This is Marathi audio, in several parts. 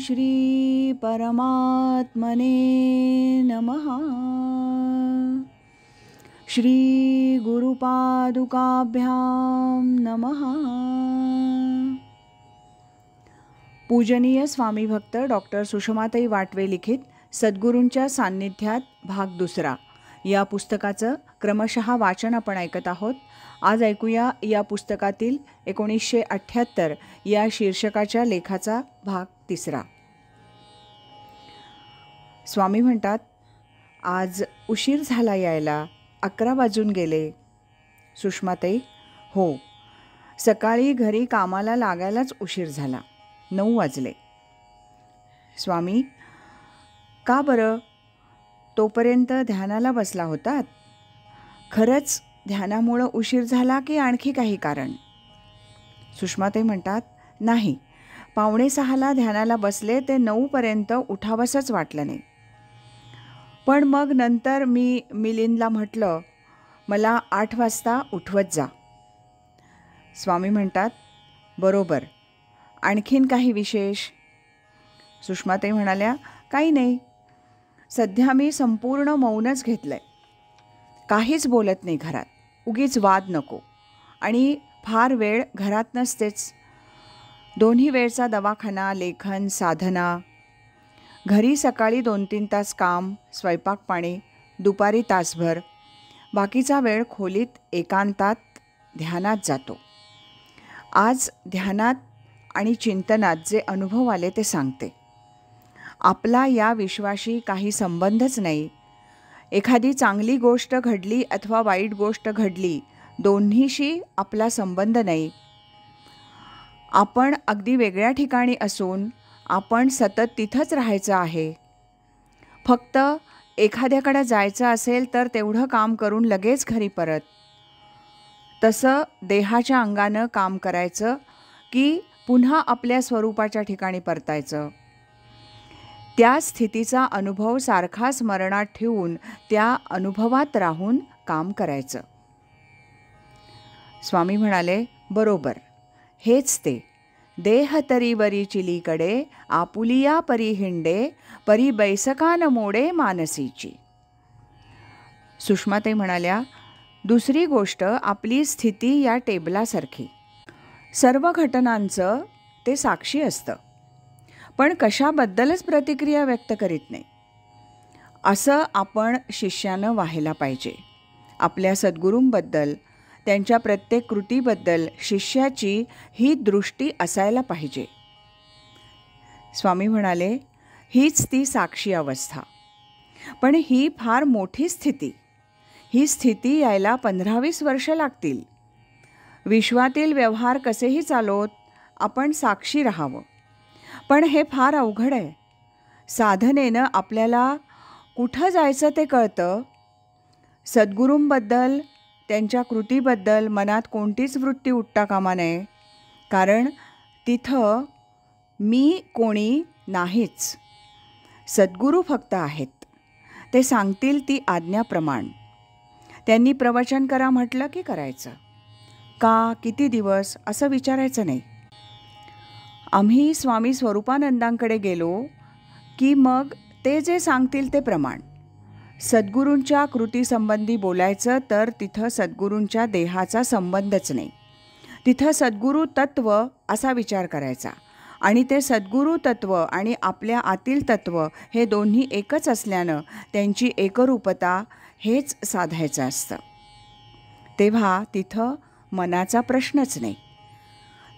श्री परमात्मने नमः। श्री गुरुपादुकाभ्यां नमः। पूजनीय स्वामी भक्त डॉक्टर सुषमाताई वाटवे लिखित सद्गुरूंच्या सान्निध्यात भाग दुसरा या पुस्तकाचं क्रमशः वाचन आपण ऐकत आहोत। आज ऐकूया या पुस्तकातील 1978 या शीर्षकाच्या लेखाचा भाग तिसरा। स्वामी म्हणतात, आज उशीर झाला यायला, 11 वाजून गेले। सुषमाताई, हो, सकाळी घरी कामाला लागायलाच उशीर झाला, 9 वाजले। स्वामी, का बरं? तोपर्यंत ध्यानाला बसला होतात? खरंच ध्यानामुळं उशीर झाला की आणखी काही कारण? सुषमाताई म्हणतात, नाही, 5:45 ध्यानाला बसले ते 9 पर्यंत उठावंसंच वाटलं नाही। पण मग नंतर मी मिलिंदला म्हटलं, मला 8 वाजता उठवत जा। स्वामी म्हणतात, बरोबर, आणखीन काही विशेष? सुषमाताई म्हणाल्या, काही नाही, सध्या मी संपूर्ण मौनच घेतलंय, काहीच बोलत नाही घरात, उगीच वाद नको, आणि फार वेळ घरात नसतेच, दोन्ही वेळचा दवाखाना, लेखन, साधना, घरी सकाळी 2-3 तास काम, स्वयंपाक पाणी, दुपारी तासभर, बाकीचा वेळ खोलीत एकांतात ध्यानात जातो। आज ध्यानात आणि चिंतनात जे अनुभव आले ते सांगते। आपला या विश्वाशी काही संबंधच नाही। एखादी चांगली गोष्ट घडली अथवा वाईट गोष्ट घडली, दोन्हीशी आपला संबंध नाही। आपण अगदी वेगळ्या ठिकाणी असून आपण सतत तिथंच राहायचं आहे। फक्त एखाद्याकडे जायचं असेल तर तेवढं काम करून लगेच घरी परत, तसं देहाच्या अंगानं काम करायचं की पुन्हा आपल्या स्वरूपाच्या ठिकाणी परतायचं। त्या स्थितीचा अनुभव सारखा स्मरणात ठेवून त्या अनुभवात राहून काम करायचं। स्वामी म्हणाले, बरोबर, हेच ते, देह तरी वरी चिलीकडे, आपुलिया परी हिंडे, परी बैसका न मोडे मानसीची। सुषमाताई म्हणाल्या, दुसरी गोष्ट, आपली स्थिती या टेबलासारखी, सर्व घटनांचं ते साक्षी असतं, पण कशाबद्दलच प्रतिक्रिया व्यक्त करीत नाही। असं आपण शिष्यानं व्हायला पाहिजे। आपल्या सद्गुरूंबद्दल, त्यांच्या प्रत्येक कृतीबद्दल शिष्याची ही दृष्टी असायला पाहिजे। स्वामी म्हणाले, हीच ती साक्षी अवस्था, पण ही फार मोठी स्थिती, ही स्थिती यायला 15-20 वर्ष लागतील। विश्वातील व्यवहार कसेही चालोत, आपण साक्षी राहावं, पण हे फार अवघड आहे। साधनेनं आपल्याला कुठं जायचं ते कळतं। सद्गुरूंबद्दल, त्यांच्या कृतीबद्दल मनात कोणतीच वृत्ती उठता कामा नये, कारण तिथं मी कोणी नाहीच, सद्गुरू फक्त आहेत। ते सांगतील ती आज्ञाप्रमाण। त्यांनी प्रवचन करा म्हटलं की करायचं, का, किती दिवस असं विचारायचं नाही। आम्ही स्वामी स्वरूपानंदांकडे गेलो की मग ते जे सांगतील ते प्रमाण। सद्गुरूंच्या कृतीसंबंधी बोलायचं तर तिथं सद्गुरूंच्या देहाचा संबंधच नाही, तिथं सद्गुरू तत्व असा विचार करायचा, आणि ते सद्गुरू तत्व आणि आपल्या आतील तत्व हे दोन्ही एकच असल्यानं त्यांची एकरूपता हेच साधायचं असतं। तेव्हा तिथं मनाचा प्रश्नच नाही।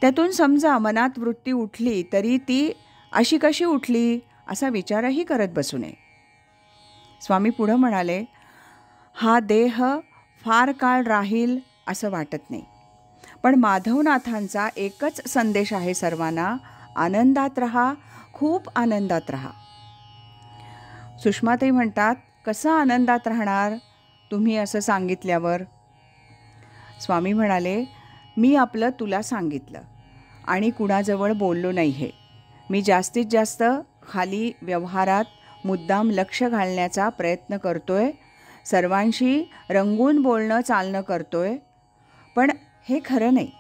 त्यातून समजा मनात वृत्ती उठली तरी ती अशी कशी उठली असा विचारही करत बसू नये। स्वामी पुढं म्हणाले, हा देह फार काळ राहील असं वाटत नाही, पण माधवनाथांचा एकच संदेश आहे सर्वांना, आनंदात राहा, खूप आनंदात राहा। सुषमाताई म्हणतात, कसं आनंदात राहणार तुम्ही असं सांगितल्यावर? स्वामी म्हणाले, मी आपलं तुला सांगितलं आणि कुणाजवळ बोललो नाही हे। मी जास्तीत जास्त खाली व्यवहारात मुद्दाम लक्ष घालण्याचा प्रयत्न करतोय, सर्वांशी रंगून बोलणं चालणं करतोय, पण हे खरं नाही।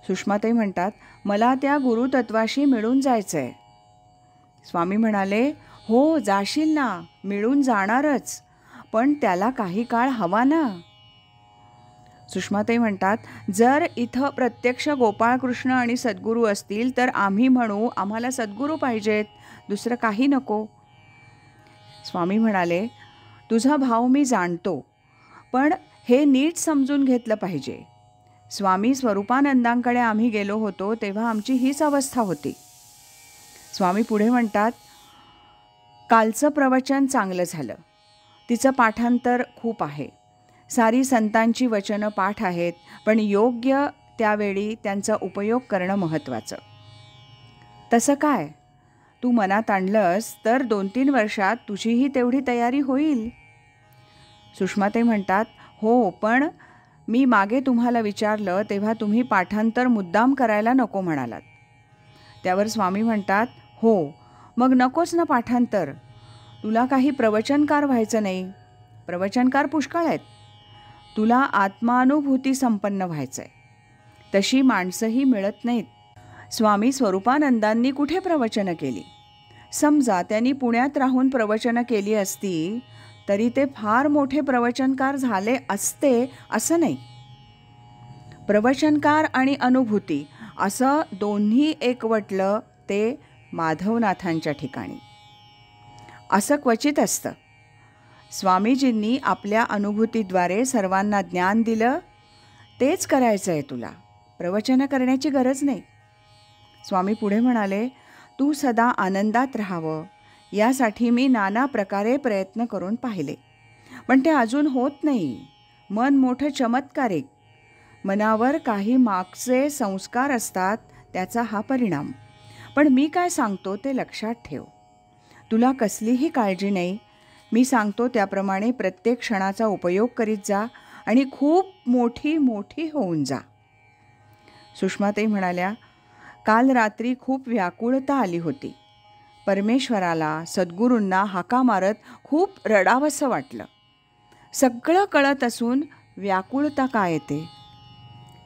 सुषमाताई म्हणतात, मला त्या गुरुतत्वाशी मिळून जायचं आहे. स्वामी म्हणाले, हो जाशील ना, मिळून जाणारच, पण त्याला काही काळ हवा ना. सुषमाताई म्हणतात, जर इथं प्रत्यक्ष गोपाळकृष्ण आणि सद्गुरू असतील तर आम्ही म्हणू आम्हाला सद्गुरू पाहिजेत, दुसरं काही नको. स्वामी म्हणाले, तुझा भाव मी जाणतो, पण हे नीट समजून घेतलं पाहिजे. स्वामी स्वरूपानंदांकडे आम्ही गेलो होतो तेव्हा आमची हीच अवस्था होती. स्वामी पुढे म्हणतात, कालचं प्रवचन चांगलं झालं. तिचं पाठांतर खूप आहे. सारी संतांची वचनं पाठ आहेत, पण योग्य त्यावेळी त्यांचा उपयोग करणं महत्त्वाचं. तसं काय, तू मनात आणलंस तर 2-3 वर्षात तुझीही तेवढी तयारी होईल. सुषमाताई म्हणतात, हो, पण मी मागे तुम्हाला विचारलं तेव्हा तुम्ही पाठांतर मुद्दाम करायला नको म्हणालात. त्यावर स्वामी म्हणतात, हो, मग नकोच ना पाठांतर. तुला काही प्रवचनकार व्हायचं नाही, प्रवचनकार पुष्कळ आहेत. तुला आत्मानुभूती संपन्न व्हायचं आहे. तशी माणसंही मिळत नाहीत. स्वामी स्वरूपानंदांनी कुठे प्रवचनं केली? समजा त्यांनी पुण्यात राहून प्रवचनं केली असती तरी ते फार मोठे प्रवचनकार झाले असते असं नाही. प्रवचनकार आणि अनुभूती असं दोन्ही एकवटलं ते माधवनाथांच्या ठिकाणी. असं क्वचित असतं. स्वामीजींनी आपल्या अनुभूतीद्वारे सर्वांना ज्ञान दिलं. तेच करायचं आहे तुला, प्रवचनं करण्याची गरज नाही. स्वामी पुढे म्हणाले, तू सदा आनंदात राहावं यासाठी मी नाना प्रकारे प्रयत्न करून पाहिले, पण ते अजून होत नाही. मन मोठं चमत्कारिक. मनावर काही मागचे संस्कार असतात, त्याचा हा परिणाम. पण मी काय सांगतो ते लक्षात ठेव. तुला कसलीही काळजी नाही. मी सांगतो त्याप्रमाणे प्रत्येक क्षणाचा उपयोग करीत जा आणि खूप मोठी मोठी होऊन जा. सुषमाताई म्हणाल्या, काल रात्री खूप व्याकुळता आली होती. परमेश्वराला, सद्गुरूंना हाका मारत खूप रडावंसं वाटलं. सगळं कळत असून व्याकुळता का येते?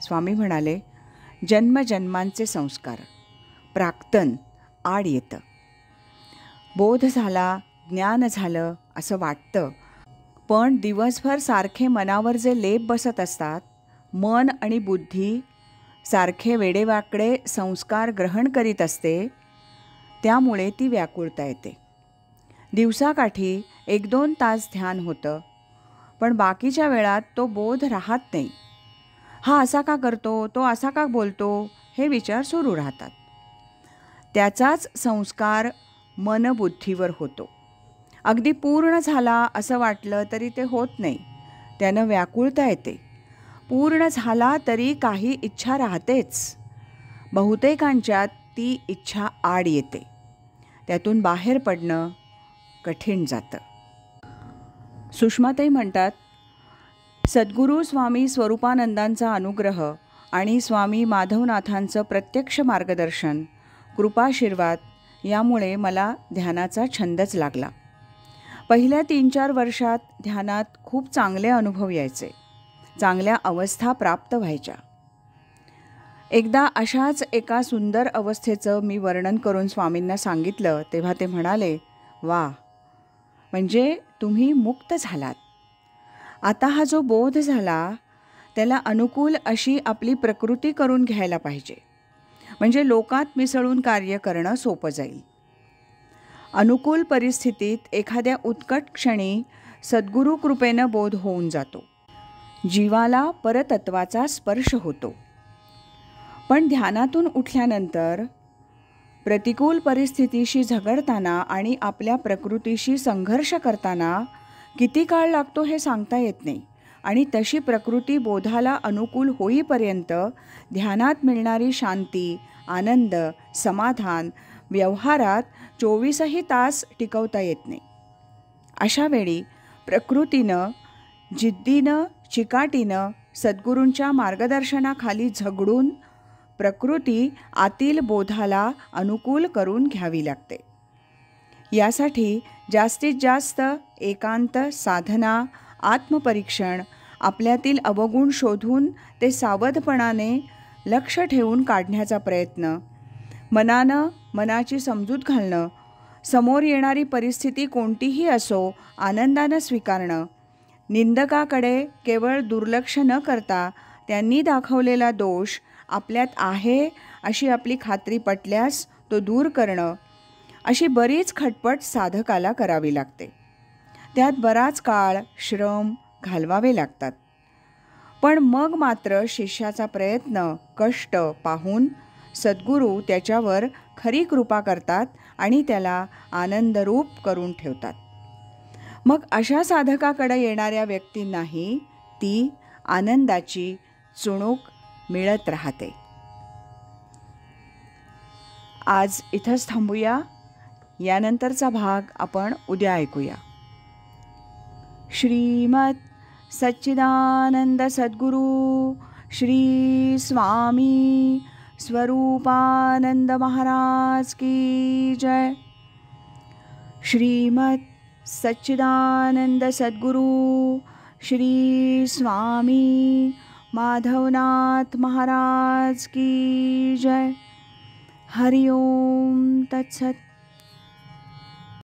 स्वामी म्हणाले, जन्मजन्मांचे संस्कार, प्राक्तन आड येतं. बोध झाला, ज्ञान झालं असं वाटतं, पण दिवसभर सारखे मनावर जे लेप बसत असतात, मन आणि बुद्धी सारखे वेडेवाकडे संस्कार ग्रहण करीत असते, त्यामुळे ती व्याकुळता येते. दिवसाकाठी 1-2 तास ध्यान होतं, पण बाकीच्या वेळात तो बोध राहत नाही. हा असा का करतो, तो असा का बोलतो, हे विचार सुरू राहतात. त्याचाच संस्कार मनबुद्धीवर होतो. अगदी पूर्ण झाला असं वाटलं तरी ते होत नाही, त्यानं व्याकुळता येते. पूर्ण झाला तरी काही इच्छा राहतेच. बहुतेकांच्यात ती इच्छा आड येते. त्यातून बाहेर पडणं कठीण जातं. सुषमाताई म्हणतात, सद्गुरू स्वामी स्वरूपानंदांचा अनुग्रह आणि स्वामी माधवनाथांचं प्रत्यक्ष मार्गदर्शन, कृपाशीर्वाद यामुळे मला ध्यानाचा छंदच लागला. पहिल्या 3-4 वर्षात ध्यानात खूप चांगले अनुभव यायचे, चांगल्या अवस्था प्राप्त व्हायच्या. एकदा अशाच एका सुंदर अवस्थेचं मी वर्णन करून स्वामींना सांगितलं तेव्हा ते म्हणाले, वा, म्हणजे तुम्ही मुक्त झालात. आता हा जो बोध झाला त्याला अनुकूल अशी आपली प्रकृती करून घ्यायला पाहिजे, म्हणजे लोकात मिसळून कार्य करणं सोपं जाईल. अनुकूल परिस्थितीत एखाद्या उत्कट क्षणी सद्गुरू कृपेनं बोध होऊन जातो. जीवाला परतत्वाचा स्पर्श होतो. पण ध्यानातून उठल्यानंतर प्रतिकूल परिस्थितीशी झगडताना आणि आपल्या प्रकृतीशी संघर्ष करताना किती काळ लागतो हे सांगता येत नाही. आणि तशी प्रकृती बोधाला अनुकूल होईपर्यंत ध्यानात मिळणारी शांती, आनंद, समाधान व्यवहारात 24ही तास टिकवता येत नाही. अशा वेळी प्रकृतीनं, जिद्दीनं, चिकाटीनं सद्गुरूंच्या मार्गदर्शनाखाली झगडून प्रकृती आतील बोधाला अनुकूल करून घ्यावी लागते. यासाठी जास्तीत जास्त एकांत, साधना, आत्मपरीक्षण, आपल्यातील अवगुण शोधून ते सावधपणाने लक्ष ठेवून काढण्याचा प्रयत्न, मनानं मनाची समजूत घालणं, समोर येणारी परिस्थिती कोणतीही असो आनंदानं स्वीकारणं, निंदकाकडे केवळ दुर्लक्ष न करता त्यांनी दाखवलेला दोष आपल्यात आहे अशी आपली खात्री पटल्यास तो दूर करणं, अशी बरीच खटपट साधकाला करावी लागते. त्यात बराच काळ, श्रम घालवावे लागतात. पण मग मात्र शिष्याचा प्रयत्न, कष्ट पाहून सद्गुरू त्याच्यावर खरी कृपा करतात आणि त्याला आनंदरूप करून ठेवतात. मग अशा साधकाकडे येणाऱ्या व्यक्तींनाही ती आनंदाची चुणूक मिळत राहते. आज इथंच थांबूया. यानंतरचा भाग आपण उद्या ऐकूया. श्रीमद सच्चिदानंद सद्गुरू श्री स्वामी स्वरूपानंद महाराज की जय. श्रीमद सच्चिदानंद सद्गुरू श्री स्वामी माधवनाथ महाराज की जय. हरि ओम तत्सत.